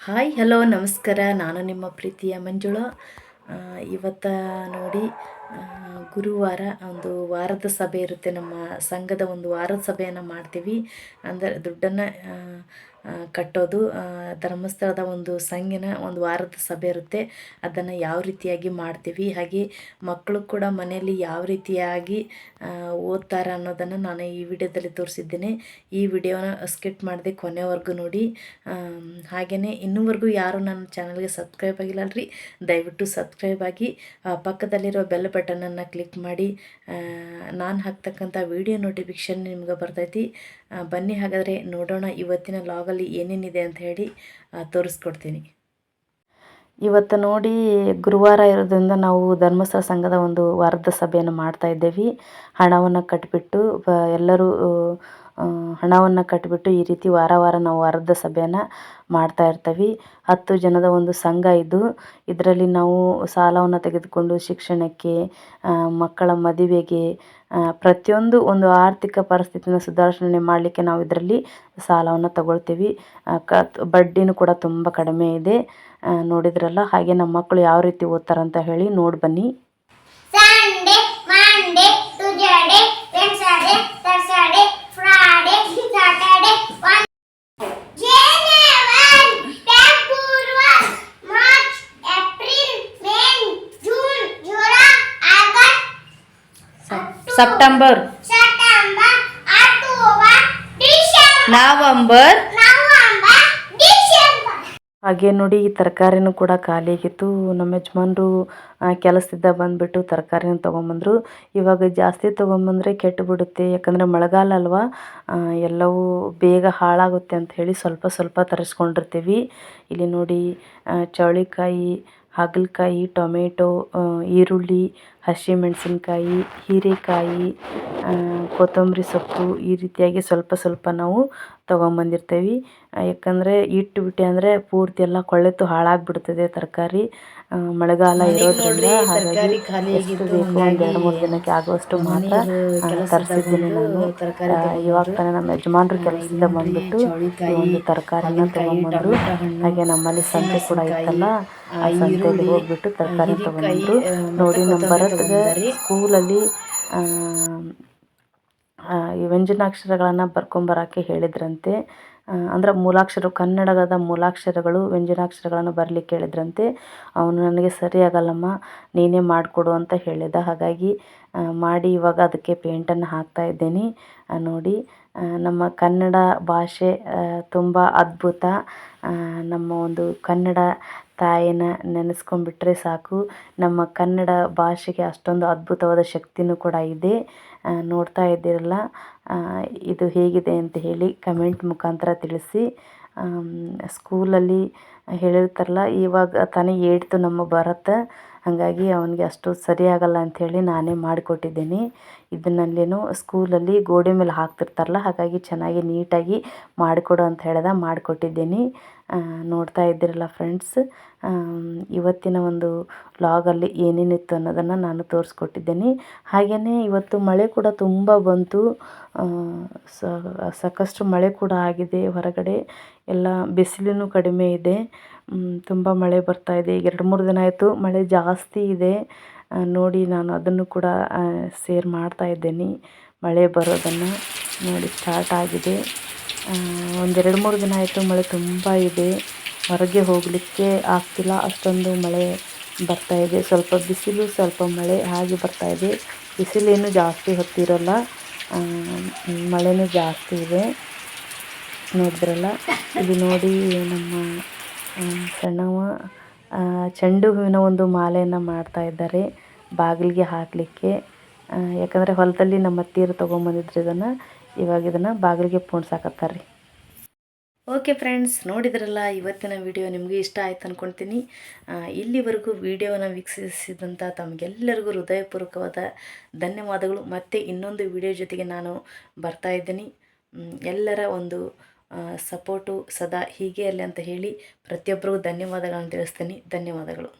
Hi hello ನಮಸ್ಕಾರ. ನಾನು ನಿಮ್ಮ ಪ್ರೀತಿಯ ಮಂಜುಳಾ. ಇವತ್ತ ನೋಡಿ ಗುರುವಾರ ಒಂದು ವಾರದ ಸಭೆ ಇರುತ್ತೆ. ನಮ್ಮ ಸಂಘದ ಒಂದು ವಾರದ ಸಭೆಯನ್ನು ಮಾಡ್ತೀವಿ. ಅಂದರೆ ದುಡ್ಡನ್ನು ಕಟ್ಟೋದು, ಧರ್ಮಸ್ಥಳದ ಒಂದು ಸಂಘಿನ ಒಂದು ವಾರದ ಸಭೆ ಇರುತ್ತೆ. ಅದನ್ನು ಯಾವ ರೀತಿಯಾಗಿ ಮಾಡ್ತೀವಿ, ಹಾಗೆ ಮಕ್ಕಳು ಕೂಡ ಮನೆಯಲ್ಲಿ ಯಾವ ರೀತಿಯಾಗಿ ಓದ್ತಾರೆ ಅನ್ನೋದನ್ನು ನಾನು ಈ ವಿಡಿಯೋದಲ್ಲಿ ತೋರಿಸಿದ್ದೇನೆ. ಈ ವಿಡಿಯೋನ ಸ್ಕಿಪ್ ಮಾಡದೆ ಕೊನೆವರೆಗೂ ನೋಡಿ. ಹಾಗೆಯೇ ಇನ್ನೂವರೆಗೂ ಯಾರು ನನ್ನ ಚಾನಲ್ಗೆ ಸಬ್ಸ್ಕ್ರೈಬ್ ಆಗಿಲ್ಲಲ್ರಿ, ದಯವಿಟ್ಟು ಸಬ್ಸ್ಕ್ರೈಬ್ ಆಗಿ ಪಕ್ಕದಲ್ಲಿರೋ ಬೆಲ್ ಬಟನನ್ನು ಕ್ಲಿಕ್ ಮಾಡಿ. ನಾನು ಹಾಕ್ತಕ್ಕಂಥ ವಿಡಿಯೋ ನೋಟಿಫಿಕೇಷನ್ ನಿಮ್ಗೆ ಬರ್ತೈತಿ. ಬನ್ನಿ ಹಾಗಾದರೆ ನೋಡೋಣ ಇವತ್ತಿನ ಲಾಗಲ್ಲಿ ಏನೇನಿದೆ ಅಂತ ಹೇಳಿ ತೋರಿಸ್ಕೊಡ್ತೀನಿ. ಇವತ್ತು ನೋಡಿ ಗುರುವಾರ ಇರೋದ್ರಿಂದ ನಾವು ಧರ್ಮಸ್ಥಳ ಸಂಘದ ಒಂದು ವಾರದ ಸಭೆಯನ್ನು ಮಾಡ್ತಾ ಇದ್ದೇವೆ. ಹಣವನ್ನು ಕಟ್ಟಿಬಿಟ್ಟು ಎಲ್ಲರೂ ಹಣವನ್ನು ಕಟ್ಟಿಬಿಟ್ಟು ಈ ರೀತಿ ವಾರ ವಾರ ನಾವು ವಾರದ ಸಭೆಯನ್ನು ಮಾಡ್ತಾ ಇರ್ತೀವಿ. 10 ಜನದ ಒಂದು ಸಂಘ ಇದು. ಇದರಲ್ಲಿ ನಾವು ಸಾಲವನ್ನು ತೆಗೆದುಕೊಂಡು ಶಿಕ್ಷಣಕ್ಕೆ, ಮಕ್ಕಳ ಮದುವೆಗೆ, ಪ್ರತಿಯೊಂದು ಒಂದು ಆರ್ಥಿಕ ಪರಿಸ್ಥಿತಿನ ಸುಧಾರಣೆ ಮಾಡಲಿಕ್ಕೆ ನಾವು ಇದರಲ್ಲಿ ಸಾಲವನ್ನು ತಗೊಳ್ತೀವಿ. ಬಡ್ಡಿನೂ ಕೂಡ ತುಂಬ ಕಡಿಮೆ ಇದೆ, ನೋಡಿದ್ರಲ್ಲ. ಹಾಗೆ ನಮ್ಮ ಮಕ್ಕಳು ಯಾವ ರೀತಿ ಓದ್ತಾರಂತ ಹೇಳಿ ನೋಡಿ ಬನ್ನಿ. September, November. ಹಾಗೆ ನೋಡಿ ಈ ತರಕಾರಿನೂ ಕೂಡ ಖಾಲಿ ಆಗಿತ್ತು. ನಮ್ಮ ಯಜಮಾನ್ರು ಕೆಲಸದಿಂದ ಬಂದುಬಿಟ್ಟು ತರಕಾರಿನ ತೊಗೊಂಬಂದರು. ಇವಾಗ ಜಾಸ್ತಿ ತೊಗೊಂಬಂದರೆ ಕೆಟ್ಟು ಬಿಡುತ್ತೆ, ಯಾಕಂದರೆ ಮಳೆಗಾಲ ಅಲ್ವಾ, ಎಲ್ಲವೂ ಬೇಗ ಹಾಳಾಗುತ್ತೆ ಅಂತ ಹೇಳಿ ಸ್ವಲ್ಪ ಸ್ವಲ್ಪ ತರಿಸ್ಕೊಂಡಿರ್ತೀವಿ. ಇಲ್ಲಿ ನೋಡಿ ಚೌಳಿಕಾಯಿ, ಹಾಗಲಕಾಯಿ, ಟೊಮೆಟೊ, ಈರುಳ್ಳಿ, ಹಸಿಮೆಣಸಿನ್ಕಾಯಿ, ಹೀರೆಕಾಯಿ, ಕೊತ್ತಂಬರಿ ಸೊಪ್ಪು, ಈ ರೀತಿಯಾಗಿ ಸ್ವಲ್ಪ ಸ್ವಲ್ಪ ನಾವು ತೊಗೊಂಬಂದಿರ್ತೀವಿ. ಯಾಕಂದರೆ ಇಟ್ಟುಬಿಟ್ಟೆ ಅಂದರೆ ಪೂರ್ತಿ ಎಲ್ಲ ಕೊಳೆತು ಹಾಳಾಗಿಬಿಡ್ತದೆ ತರಕಾರಿ, ಮಳೆಗಾಲ ಇರೋದ್ರಿಂದ. ಹಾಗಾಗಿ ಎಷ್ಟು ಬೇಕು ಒಂದು 2-3 ದಿನಕ್ಕೆ ಆಗುವಷ್ಟು ಮಾತ್ರ ತರಿಸಿದ್ದೀನಿ ನಾನು. ಇವಾಗ ತಾನೇ ನಮ್ಮ ಯಜಮಾನ್ರು ಕೆಲಸದಿಂದ ಬಂದುಬಿಟ್ಟು ಈ ಒಂದು ತರಕಾರಿನ ತೊಗೊಂಬಂದರು. ಹಾಗೆ ನಮ್ಮಲ್ಲಿ ಸಂತೆ ಕೂಡ ಇತ್ತಲ್ಲ, ಆ ಸಂತೆಯಲ್ಲಿ ಹೋಗ್ಬಿಟ್ಟು ತರಕಾರಿ ತೊಗೊಂಬಂದರು. ನೋಡಿ ನಮ್ಮ ಭರತ್ಗೆ ಸ್ಕೂಲಲ್ಲಿ ಈ ವ್ಯಂಜನಾಕ್ಷರಗಳನ್ನು ಬರ್ಕೊಂಬರೋಕ್ಕೆ ಹೇಳಿದ್ರಂತೆ. ಅಂದರೆ ಕನ್ನಡದ ಮೂಲಾಕ್ಷರಗಳು, ವ್ಯಂಜನಾಕ್ಷರಗಳನ್ನು ಬರಲಿಕ್ಕೆ ಹೇಳಿದ್ರಂತೆ. ಅವನು ನನಗೆ ಸರಿ ಆಗಲ್ಲಮ್ಮ, ನೀನೇ ಮಾಡಿಕೊಡು ಅಂತ ಹೇಳಿದ. ಹಾಗಾಗಿ ಮಾಡಿ ಇವಾಗ ಅದಕ್ಕೆ ಪೇಂಟನ್ನು ಹಾಕ್ತಾ ಇದ್ದೀನಿ. ನೋಡಿ ನಮ್ಮ ಕನ್ನಡ ಭಾಷೆ ತುಂಬ ಅದ್ಭುತ. ನಮ್ಮ ಒಂದು ಕನ್ನಡ ತಾಯಿನ ನೆನೆಸ್ಕೊಂಡ್ಬಿಟ್ರೆ ಸಾಕು. ನಮ್ಮ ಕನ್ನಡ ಭಾಷೆಗೆ ಅಷ್ಟೊಂದು ಅದ್ಭುತವಾದ ಶಕ್ತಿನೂ ಕೂಡ ಇದೆ. ನೋಡ್ತಾ ಇದ್ದೀರಲ್ಲ, ಇದು ಹೇಗಿದೆ ಅಂತ ಹೇಳಿ ಕಮೆಂಟ್ ಮುಖಾಂತರ ತಿಳಿಸಿ. ಸ್ಕೂಲಲ್ಲಿ ಹೇಳಿರ್ತಾರಲ್ಲ, ಇವಾಗ ತಾನೇ 8th ನಮ್ಮ ಭರತ್, ಹಾಗಾಗಿ ಅವನಿಗೆ ಅಷ್ಟು ಸರಿಯಾಗಲ್ಲ ಅಂಥೇಳಿ ನಾನೇ ಮಾಡಿಕೊಟ್ಟಿದ್ದೀನಿ. ಇದನ್ನಲ್ಲೇನೋ ಸ್ಕೂಲಲ್ಲಿ ಗೋಡೆ ಮೇಲೆ ಹಾಕ್ತಿರ್ತಾರಲ್ಲ, ಹಾಗಾಗಿ ಚೆನ್ನಾಗಿ ನೀಟಾಗಿ ಮಾಡಿಕೊಡು ಅಂತ ಹೇಳಿದ, ಮಾಡಿಕೊಟ್ಟಿದ್ದೀನಿ. ನೋಡ್ತಾ ಇದ್ದೀರಲ್ಲ ಫ್ರೆಂಡ್ಸ್, ಇವತ್ತಿನ ಒಂದು ವ್ಲಾಗಲ್ಲಿ ಏನೇನಿತ್ತು ಅನ್ನೋದನ್ನು ನಾನು ತೋರಿಸ್ಕೊಟ್ಟಿದ್ದೀನಿ. ಹಾಗೆಯೇ ಇವತ್ತು ಮಳೆ ಕೂಡ ತುಂಬ ಬಂತು, ಸಾಕಷ್ಟು ಮಳೆ ಕೂಡ ಆಗಿದೆ. ಹೊರಗಡೆ ಎಲ್ಲ ಬಿಸಿಲೂ ಕಡಿಮೆ ಇದೆ, ತುಂಬ ಮಳೆ ಬರ್ತಾ ಇದೆ. ಈಗ 2-3 ದಿನ ಆಯಿತು ಮಳೆ ಜಾಸ್ತಿ ಇದೆ. ನೋಡಿ ನಾನು ಅದನ್ನು ಕೂಡ ಶೇರ್ ಮಾಡ್ತಾ ಇದ್ದೀನಿ. ಮಳೆ ಬರೋದನ್ನು ನೋಡಿ ಸ್ಟಾರ್ಟ್ ಆಗಿದೆ. ಒಂದು 2-3 ದಿನ ಆಯಿತು ಮಳೆ ತುಂಬ ಇದೆ, ಹೊರಗೆ ಹೋಗಲಿಕ್ಕೆ ಆಗ್ತಿಲ್ಲ, ಅಷ್ಟೊಂದು ಮಳೆ ಬರ್ತಾಯಿದೆ. ಸ್ವಲ್ಪ ಬಿಸಿಲು, ಸ್ವಲ್ಪ ಮಳೆ ಹಾಗೆ ಬರ್ತಾಯಿದೆ. ಬಿಸಿಲೇನು ಜಾಸ್ತಿ ಹೊತ್ತಿರೋಲ್ಲ, ಮಳೆನೂ ಜಾಸ್ತಿ ಇದೆ. ನೋಡಿದ್ರಲ್ಲ, ಇದು ನೋಡಿ ನಮ್ಮ ಸಣ್ಣವ ಚೆಂಡು ಹೂವಿನ ಒಂದು ಮಾಲೆಯನ್ನು ಮಾಡ್ತಾ ಇದ್ದಾರೆ ಬಾಗಿಲಿಗೆ ಹಾಕಲಿಕ್ಕೆ. ಯಾಕಂದರೆ ಹೊಲದಲ್ಲಿ ನಮ್ಮ ಅತ್ತೆಯರು ತೊಗೊಂಬಂದಿದ್ರು ಇದನ್ನು, ಇವಾಗ ಇದನ್ನು ಬಾಗಿಲಿಗೆ ಪೋಣಿಸಾಕತ್ತಾರೆ ರೀ. ಓಕೆ ಫ್ರೆಂಡ್ಸ್, ನೋಡಿದ್ರಲ್ಲ ಇವತ್ತಿನ ವಿಡಿಯೋ ನಿಮಗೆ ಇಷ್ಟ ಆಯ್ತು ಅಂದ್ಕೊಳ್ತೀನಿ. ಇಲ್ಲಿವರೆಗೂ ವಿಡಿಯೋನ ವೀಕ್ಷಿಸಿದಂಥ ತಮಗೆಲ್ಲರಿಗೂ ಹೃದಯಪೂರ್ವಕವಾದ ಧನ್ಯವಾದಗಳು. ಮತ್ತೆ ಇನ್ನೊಂದು ವಿಡಿಯೋ ಜೊತೆಗೆ ನಾನು ಬರ್ತಾ ಇದ್ದೀನಿ. ಎಲ್ಲರ ಒಂದು ಸಪೋರ್ಟು ಸದಾ ಹೀಗೆ ಇರಲಿ ಅಂತ ಹೇಳಿ ಪ್ರತಿಯೊಬ್ಬರಿಗೂ ಧನ್ಯವಾದಗಳನ್ನು ತಿಳಿಸ್ತೀನಿ. ಧನ್ಯವಾದಗಳು.